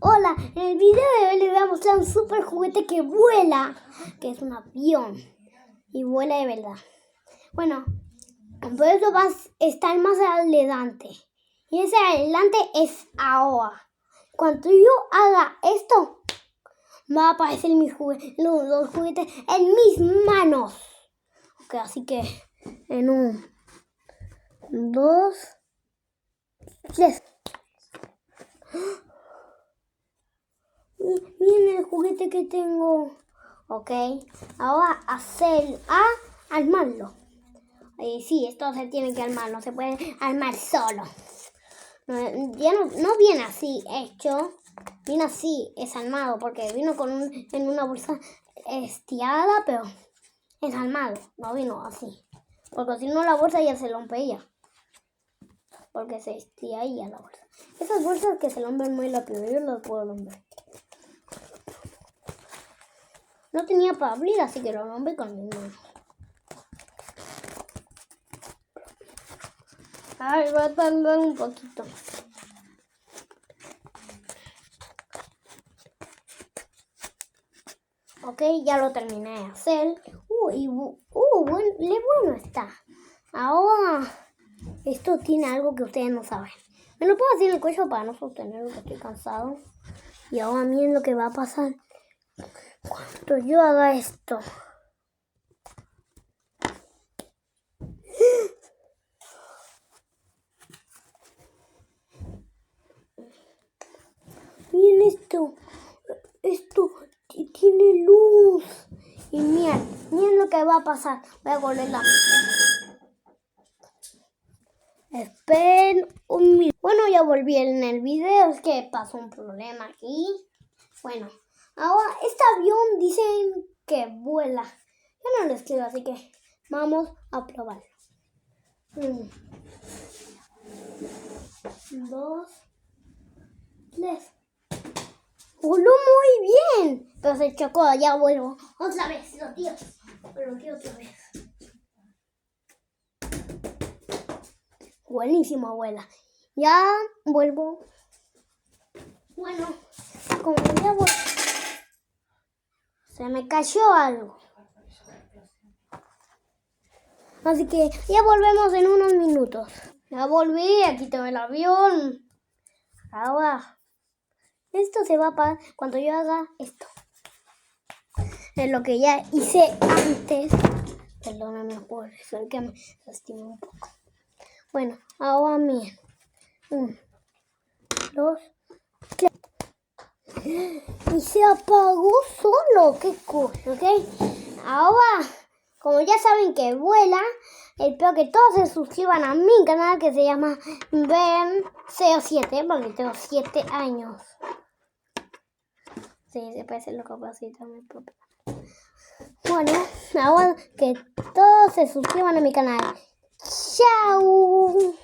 Hola, en el video de hoy les voy a mostrar un super juguete que vuela, que es un avión y vuela de verdad. Bueno, por eso va a estar más adelante y ese adelante es ahora. Cuando yo haga esto, va a aparecer los juguetes en mis manos. Ok, así que en 1, 2, 3. Miren el juguete que tengo. Ok, ahora armarlo. Sí, esto se tiene que armar, no se puede armar solo. No viene así hecho, viene así, es armado, porque vino en una bolsa estirada, pero es armado, no vino así. Porque si no la bolsa ya se rompería, porque se estiraría la bolsa. Esas bolsas que se rompen muy rápido, yo las puedo romper. No tenía para abrir, así que lo rompí con mi mano. Ay, va a tardar un poquito. Ok, ya lo terminé de hacer. Bueno está. Ahora, esto tiene algo que ustedes no saben. Me lo puedo hacer en el cuello para no sostenerlo, que estoy cansado. Y ahora miren lo que va a pasar cuando yo haga esto. Miren esto. Esto tiene luz. Y miren lo que va a pasar. Voy a volver la... Esperen un minuto. Bueno, ya volví en el video. Es que pasó un problema aquí. Bueno, ahora este avión dicen que vuela. Yo no lo escribo, así que vamos a probarlo. 1, 2, 3. ¡Voló muy bien! Pero se chocó, ya vuelvo. Otra vez, lo tiro otra vez. Buenísimo, abuela. Ya vuelvo. Bueno, como ya vuelvo, se me cayó algo. Así que ya volvemos en unos minutos. Ya volví, aquí tengo el avión. Ahora, esto se va a parar cuando yo haga esto. Es lo que ya hice antes. Perdóname por eso, que me lastimé un poco. Bueno, ahora miren. 1, 2, 3. Y se apagó solo. Qué cool, ¿ok? Ahora, como ya saben que vuela, espero que todos se suscriban a mi canal que se llama Ben07, porque tengo 7 años. Sí, se parece lo que pasa a mi propio. Bueno, ahora que todos se suscriban a mi canal. ¡Chao!